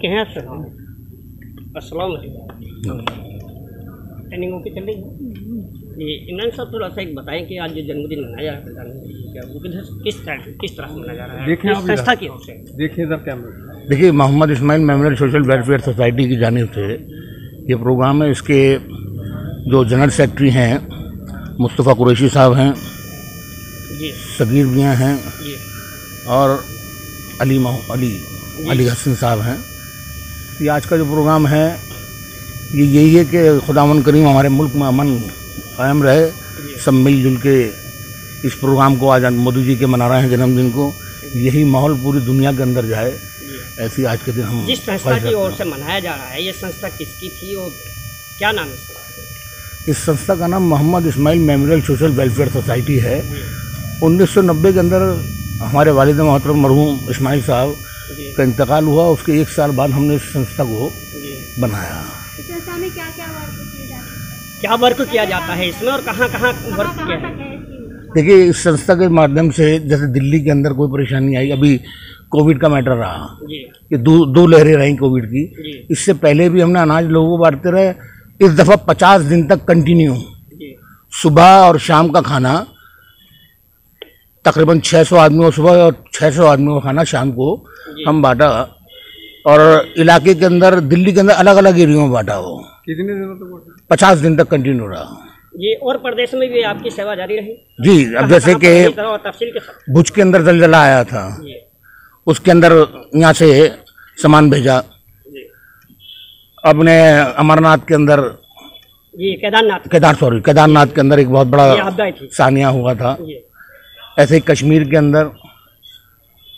Okay हैं sir. अस्सलाम वालेकुम। ट्रेनिंग ओके चल रही है जी। इमरान साहब थोड़ा सा एक बताएं कि आज जो जन्मदिन मनाया जा रहा है क्या वो किस तरह से मनाया जा रहा है? देखिए आप संस्था की ओर से देखिए इधर कैमरा। देखिए, Mohammed Ismail memorial social welfare society की जानिब से ये प्रोग्राम है। इसके जो जनरल सेक्रेटरी हैं मुस्तफ़ा कुरैशी साहब हैं जी, सगीर मियाँ हैं जी, और अली हसन साहब हैं। ये आज का जो प्रोग्राम है ये यही है कि खुदावन करीम हमारे मुल्क में अमन कायम रहे। सब मिलजुल के इस प्रोग्राम को आज मोदी जी के मना रहे हैं जन्मदिन को। यही माहौल पूरी दुनिया के अंदर जाए, ऐसी आज के दिन हम जिस संस्था की ओर से मनाया जा रहा है, ये संस्था किसकी थी और क्या नाम है इसका? इस संस्था का नाम Mohammed Ismail memorial social welfare society है। 1990 के अंदर हमारे वालिद मोहतरम मरहूम इस्माइल साहब का इंतकाल हुआ। उसके 1 साल बाद हमने इस संस्था को बनाया। इस संस्था में क्या क्या वर्क किया जाता है इसमें और कहाँ वर्क किया है? देखिए, इस संस्था के माध्यम से जैसे दिल्ली के अंदर कोई परेशानी आई, अभी कोविड का मैटर रहा, ये दो लहरें रहीं कोविड की। इससे पहले भी हमने अनाज लोगों को बांटते रहे। इस दफ़ा 50 दिन तक कंटिन्यू सुबह और शाम का खाना, तकरीबन 600 आदमियों को सुबह और 600 आदमियों का खाना शाम को हम बांटा। और इलाके के अंदर, दिल्ली के अंदर अलग अलग एरियो में बांटा। वो कितने दिनों तक? 50 दिन तक कंटिन्यू रहा। ये और प्रदेश में भी आपकी सेवा जारी रही? जी, अब जैसे कि तफसील के साथ। भुज के अंदर जलजला आया था, उसके अंदर यहाँ से सामान भेजा। अपने अमरनाथ के अंदर, केदारनाथ के अंदर एक बहुत बड़ा सानिया हुआ था। ऐसे ही कश्मीर के अंदर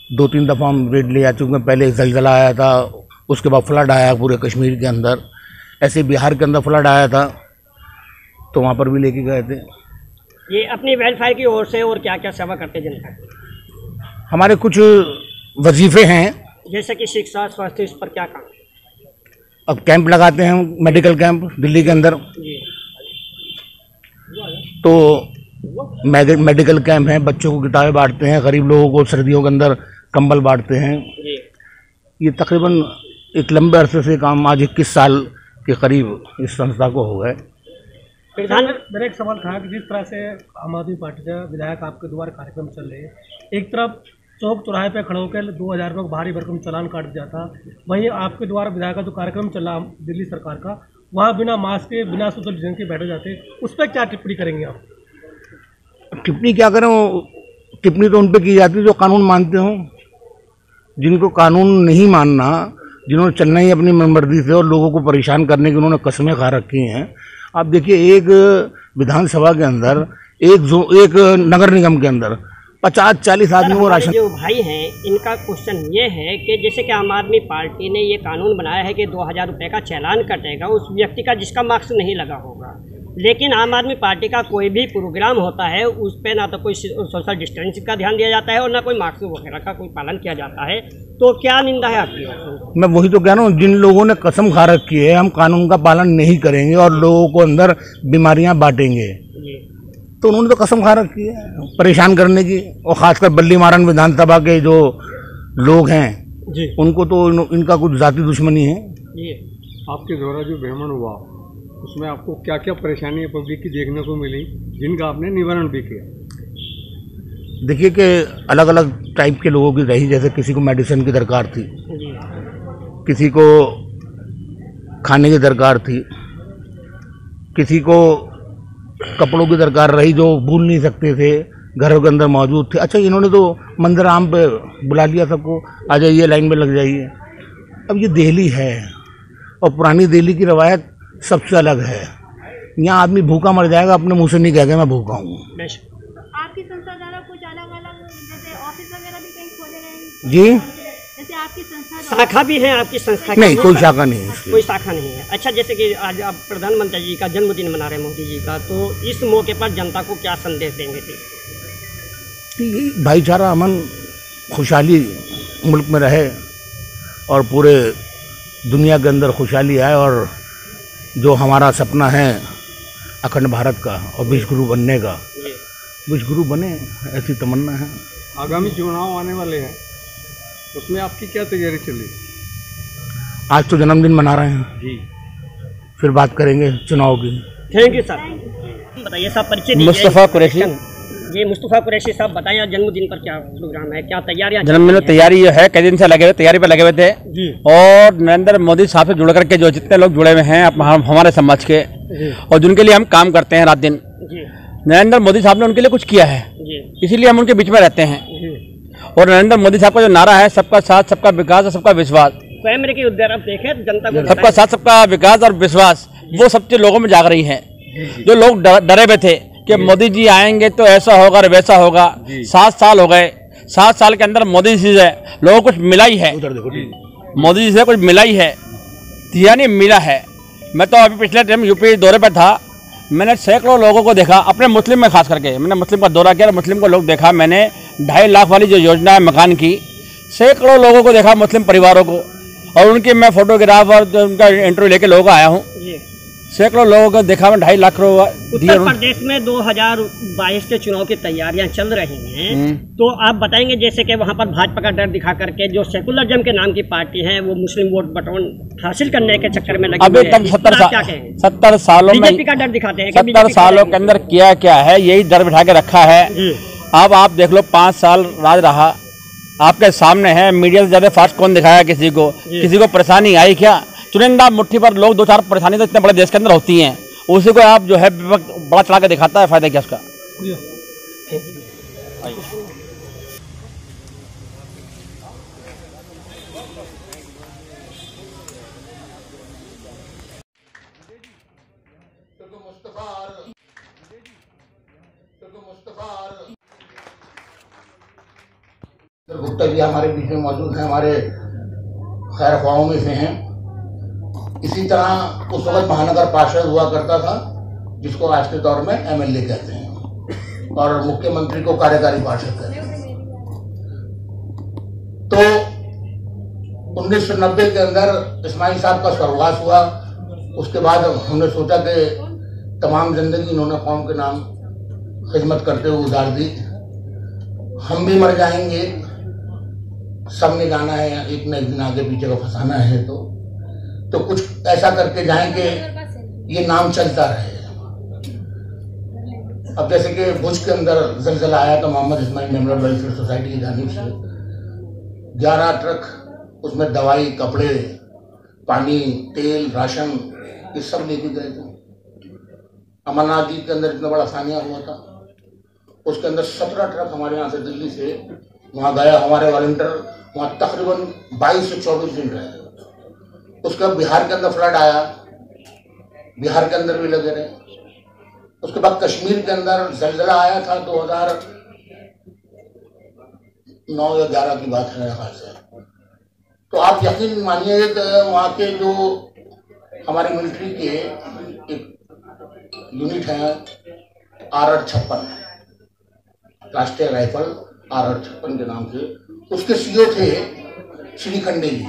2-3 दफ़ा हम रेड ले जा चुके हैं। पहले जलजला आया था, उसके बाद फ्लड आया पूरे कश्मीर के अंदर। ऐसे बिहार के अंदर फ्लड आया था तो वहाँ पर भी लेके गए थे। ये अपनी वेलफेयर की ओर से और क्या क्या सेवा करते जनता की? हमारे कुछ वजीफे हैं, जैसे कि शिक्षा, स्वास्थ्य, इस पर क्या काम? अब कैंप लगाते हैं, मेडिकल कैंप दिल्ली के अंदर। तो मेडिकल कैंप हैं, बच्चों को किताबें बांटते हैं, गरीब लोगों को सर्दियों के अंदर कंबल बांटते हैं। ये तकरीबन एक लंबे अरसे से काम, आज 21 साल के करीब इस संस्था को हो गए। मेरा एक सवाल था कि जिस तरह से आम आदमी पार्टी के विधायक आपके द्वारा कार्यक्रम चल रहे हैं, एक तरफ चौक चौराहे पे खड़े होकर 2000 रुपये का भारी भरकम चालान काट दिया था, वहीं आपके द्वारा विधायक का जो कार्यक्रम चल रहा दिल्ली सरकार का, वहाँ बिना मास्क के, बिना सोशल डिस्टेंस के बैठे जाते, उस पर क्या टिप्पणी करेंगे आप? टिप्पणी क्या करें? टिप्पणी तो उन पर की जाती है जो कानून मानते हों। जिनको कानून नहीं मानना, जिन्होंने चलना ही अपनी मनमर्जी से और लोगों को परेशान करने की उन्होंने कस्में खा रखी हैं। आप देखिए, एक विधानसभा के अंदर, एक नगर निगम के अंदर 50-40 आदमियों को राशन। जो भाई हैं, इनका क्वेश्चन ये है कि जैसे कि आम आदमी पार्टी ने ये कानून बनाया है कि 2000 रुपये का चालान कटेगा उस व्यक्ति का जिसका मार्क्स नहीं लगा होगा, लेकिन आम आदमी पार्टी का कोई भी प्रोग्राम होता है उस पर ना तो कोई सोशल डिस्टेंसिंग का ध्यान दिया जाता है और ना कोई मार्क्स वगैरह का कोई पालन किया जाता है। तो क्या निंदा है आपकी? मैं वही तो कह रहा हूँ, जिन लोगों ने कसम खा रखी है हम कानून का पालन नहीं करेंगे और लोगों को अंदर बीमारियां बांटेंगे, तो उन्होंने तो कसम खा रखी है परेशान करने की। और खासकर बल्ली मारन विधानसभा के जो लोग हैं उनको तो इनका कुछ जाती दुश्मनी है। आपके द्वारा जो भ्रमण हुआ उसमें आपको क्या क्या परेशानियां पब्लिक की देखने को मिली, जिनका आपने निवारण भी किया? देखिए कि अलग अलग टाइप के लोगों की रही। जैसे किसी को मेडिसिन की दरकार थी, किसी को खाने की दरकार थी, किसी को कपड़ों की दरकार रही जो भूल नहीं सकते थे, घरों के अंदर मौजूद थे। अच्छा, इन्होंने तो मंदिर आम पे बुला लिया सबको, आ जाइए लाइन में लग जाइए। अब ये दिल्ली है और पुरानी दिल्ली की रवायत सबसे अलग है। यहाँ आदमी भूखा मर जाएगा, अपने मुंह से नहीं कहेगा मैं भूखा हूँ। आपकी संस्था द्वारा कुछ अलग अलग जैसे ऑफिस वगैरह भी कहीं खोले गए? जी, जैसे आपकी संस्था शाखा भी है आपकी संस्था की? नहीं, कोई शाखा नहीं है, कोई शाखा नहीं है। अच्छा, जैसे कि आज आप प्रधानमंत्री जी का जन्मदिन मना रहे हैं, मोदी जी का, तो इस मौके पर जनता को क्या संदेश देंगे? भाईचारा, अमन, खुशहाली मुल्क में रहे और पूरे दुनिया के अंदर खुशहाली आए और जो हमारा सपना है अखंड भारत का और विश्व गुरु बनने का, विश्व गुरु बने, ऐसी तमन्ना है। आगामी चुनाव आने वाले हैं, उसमें आपकी क्या तैयारी चल रही? आज तो जन्मदिन मना रहे हैं जी। फिर बात करेंगे चुनाव की। Thank you sir. बताइए साहब, परिचय दीजिए। मुस्तफ़ा कुरैशी। जी मुस्तफ़ा कुरैशी साहब, बताइए जन्मदिन पर क्या प्रोग्राम है, क्या तैयारियां? जन्मदिन में तैयारी ये है, कई दिन से लगे हुए तैयारी पे लगे हुए थे जी। और नरेंद्र मोदी साहब से जुड़ करके जो जितने लोग जुड़े हुए हैं हमारे समाज के और जिनके लिए हम काम करते हैं रात दिन, जी नरेंद्र मोदी साहब ने उनके लिए कुछ किया है, जी इसीलिए हम उनके बीच में रहते हैं। जी। और नरेंद्र मोदी साहब का जो नारा है, सबका साथ सबका विकास और सबका विश्वास, स्वयं मेरे की उद्गार आप देखें जनता को सबका साथ सबका विकास और विश्वास, वो सबसे लोगों में जाग रही है। जो लोग डरे हुए थे कि मोदी जी आएंगे तो ऐसा होगा और वैसा होगा, 7 साल हो गए, 7 साल के अंदर मोदी जी से लोगों को कुछ मिला ही है, मोदी जी से कुछ मिला ही है, दिया नहीं मिला है। मैं तो अभी पिछले टाइम यूपी दौरे पर था, मैंने सैकड़ों लोगों को देखा, अपने मुस्लिम में खास करके मैंने मुस्लिम का दौरा किया, मुस्लिम को लोग देखा मैंने, 2.5 लाख वाली जो योजना है मकान की, सैकड़ों लोगों को देखा, मुस्लिम परिवारों को, और उनकी मैं फोटोग्राफ और उनका इंटरव्यू लेके लोगों आया हूँ। सैकड़ों लोगों को देखा मैं, 2.5 लाख रुपये। उत्तर प्रदेश में 2022 के चुनाव की तैयारियां चल रही हैं, तो आप बताएंगे जैसे कि वहां पर भाजपा का डर दिखा करके जो सेकुलरिज्म के नाम की पार्टी है वो मुस्लिम वोट बटोन हासिल करने के चक्कर में लगी अभी हुई है। तक इस पर आप क्या कहेंगे? 70 सालों में बीजेपी का डर दिखाते हैं कि 70 बीजेपी सालों के अंदर किया क्या है, यही डर बिठा के रखा है। अब आप देख लो, 5 साल राज रहा, आपके सामने है, मीडिया से ज्यादा फास्ट कौन दिखाया किसी को परेशानी आई क्या? चुनिंदा मुट्ठी पर लोग 2-4 परेशानी तो इतने बड़े देश के अंदर होती हैं, उसी को आप जो है बड़ा चढ़ा के दिखाता है, फायदा क्या उसका? गुप्ता जी हमारे बीच में मौजूद हैं, हमारे खैर ख्वाहों में से हैं। इसी तरह उस वक्त महानगर पार्षद हुआ करता था, जिसको आज के दौर में एमएलए कहते हैं, और मुख्यमंत्री को कार्यकारी पार्षद कहते हैं। तो 1990 के अंदर इस्माइल साहब का स्वर्गवास हुआ। उसके बाद हमने सोचा कि तमाम जिंदगी इन्होंने कौम के नाम खिदमत करते हुए गुजार दी, हम भी मर जाएंगे, सबने जाना है, एक न एक दिन आगे पीछे का फंसाना है, तो कुछ ऐसा करके जाएं कि ये नाम चलता रहे। अब जैसे कि भुज के अंदर जलजला आया तो Mohammed Ismail memorial welfare society की जानिब से 11 ट्रक उसमें दवाई, कपड़े, पानी, तेल, राशन, ये सब लेके गए थे। अमरनाथ जी के अंदर इतना बड़ा सानिया हुआ था, उसके अंदर 17 ट्रक हमारे यहाँ से दिल्ली से वहाँ गया। हमारे वॉलंटियर वहाँ तकरीबन 22 से 24 दिन रहे। उसके बाद बिहार के अंदर फ्लड आया, बिहार के अंदर भी लगे रहे। उसके बाद कश्मीर के अंदर जलजला आया था 2009 या 11 की बात है मेरे ख्याल से। तो आप यकीन मानिए कि वहाँ के जो हमारे मिलिट्री के एक यूनिट है RR56, राष्ट्रीय राइफल RR56 के नाम से, उसके सीओ थे श्री खंडे जी।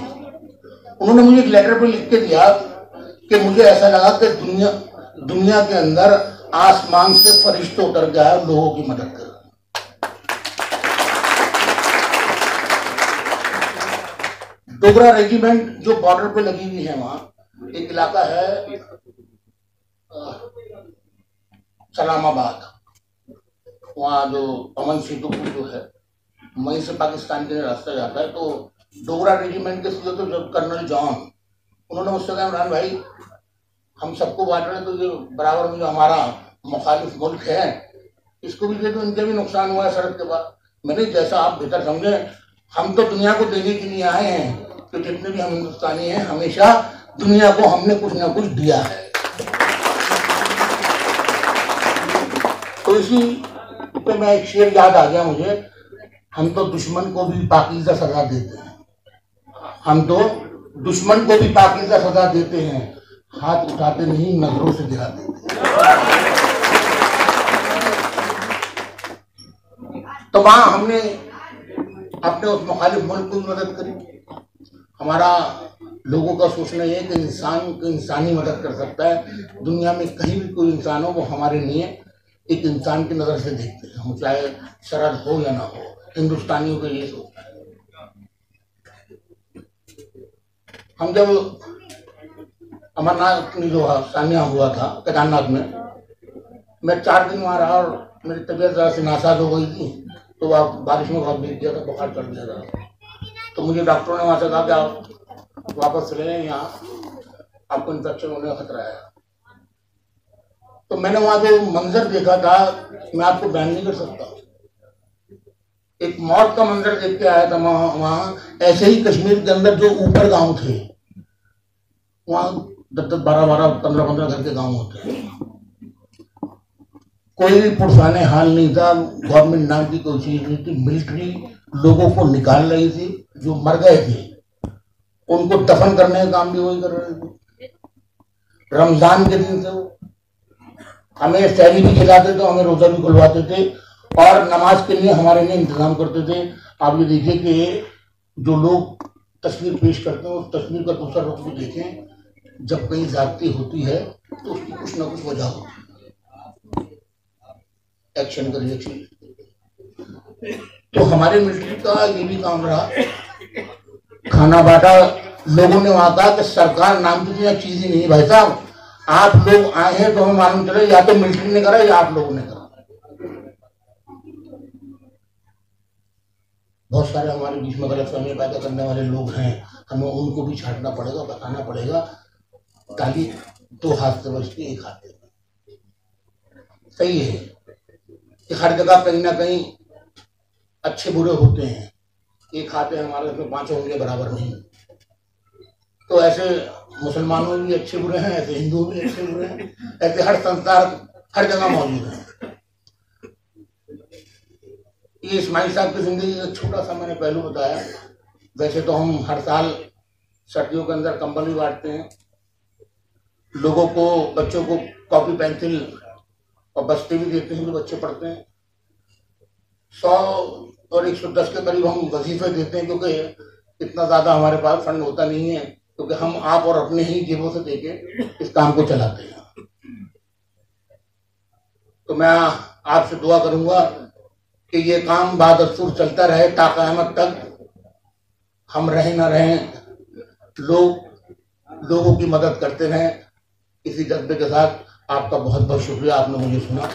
उन्होंने मुझे एक लेटर पे लिख के दिया कि मुझे ऐसा लगा कि दुनिया के अंदर आसमान से फरिश्ता उतर गया है लोगों की मदद कर। डोगरा रेजिमेंट जो बॉर्डर पे लगी हुई है, वहां एक इलाका है सलामाबाद, वहाँ जो अमन सेतु जो है, वहीं से पाकिस्तान के रास्ता जाता है। तो डोगरा रेजिमेंट के सीओ तो जब कर्नल जॉन, उन्होंने मुझसे कहा इमरान भाई हम सबको बांट रहे हैं, तो ये बराबर में जो हमारा मुखालिफ मुल्क है इसको भी दे दो, इनके भी नुकसान हुआ है सड़क के बाद। मैंने जैसा आप बेहतर समझे, हम तो दुनिया को देने के लिए आए हैं, तो जितने भी हम हिंदुस्तानी हैं हमेशा दुनिया को हमने कुछ ना कुछ दिया है। तो इसी पे मैं एक शेर याद आ गया मुझे, हम तो दुश्मन को भी पाकीज़ा सजा देते हैं, हम तो दुश्मन को भी पाकीज़ा सजा देते हैं, हाथ उठाते नहीं नजरों से गिरा देते हैं। तो वहां हमने अपने उस मुखालिफ मुल्क को भी मदद करी। हमारा लोगों का सोचना यह है कि इंसान को इंसानी मदद कर सकता है। दुनिया में कहीं भी कोई इंसान हो, वो हमारे लिए एक इंसान की नज़र से देखते हैं, हम चाहे सरहद हो या ना हो। हिंदुस्तानियों को ये सोचता है। हम जब अमरनाथ में जो सान्या हुआ था केदारनाथ में, मैं 4 दिन वहाँ रहा और मेरी तबीयत ज़रा सी नासाज हो गई थी, तो आप बारिश में बहुत भीग गया था, बुखार चढ़ गया था। तो मुझे डॉक्टरों ने वहाँ से कहा कि आप वापस चले जाएं, यहाँ आपको इन्फेक्शन होने का खतरा है। तो मैंने वहाँ जो मंजर देखा था मैं आपको बयान नहीं कर सकता। एक मौत का मंजर देख के आया था वहाँ। ऐसे ही कश्मीर के अंदर जो ऊपर गांव थे, वहाँ 10-10, 12-12, 15-15 घर के गांव होते हैं, कोई भी पुरसाने हाल नहीं था। गवर्नमेंट नाम की कोई चीज नहीं थी। मिलिट्री लोगों को निकाल रही थी, जो मर गए थे उनको दफन करने का काम भी वही कर रहे थे। रमजान के दिन से वो हमें सहरी भी खिलाते थे, हमें रोजा भी खुलवाते थे और नमाज के लिए हमारे लिए इंतजाम करते थे। आप ये देखिए कि जो लोग तस्वीर पेश करते हैं उस तस्वीर का दूसरा रुख भी देखें। जब कहीं ज्यादती होती है तो उसकी कुछ ना कुछ वजह होती है, एक्शन का रिएक्शन। तो हमारे मिलिट्री का ये भी काम रहा, खाना बांटा। लोगों ने वहां कहा कि सरकार नाम की कोई चीज ही नहीं भाई साहब, आप लोग आए हैं तो हमें मालूम चले या तो मिलिट्री ने करा या आप लोगों ने करा। बहुत सारे हमारे बीच में गलतफहमी पैदा करने वाले लोग हैं, हमें उनको भी छांटना पड़ेगा, बताना पड़ेगा। ताली 2 हाथ से बचती है 1 हाथ से। सही है कि हर जगह कहीं ना कहीं अच्छे बुरे होते हैं, 1 हाथ है हमारे उसमें 5 उंगलियां बराबर नहीं। तो ऐसे मुसलमानों भी अच्छे बुरे हैं, ऐसे हिंदू भी अच्छे बुरे हैं, ऐसे हर संसार हर जगह मौजूद है। ये इस्माइल साहब की जिंदगी का छोटा सा मैंने पहलू बताया। वैसे तो हम हर साल सर्दियों के अंदर कंबल भी बांटते हैं, लोगों को, बच्चों को कॉपी पेंसिल और बस्ते भी देते हैं जो बच्चे पढ़ते हैं। 100 और 110 के करीब हम वजीफे देते हैं, क्योंकि इतना ज्यादा हमारे पास फंड होता नहीं है, क्योंकि हम आप और अपने ही जेबों से देके इस काम को चलाते हैं। तो मैं आपसे दुआ करूंगा कि ये काम बादस्तूर चलता रहे ता क़यामत तक। हम रहें ना रहें, लोगों की मदद करते रहें। इसी जज्बे के साथ आपका बहुत बहुत शुक्रिया, आपने मुझे सुना।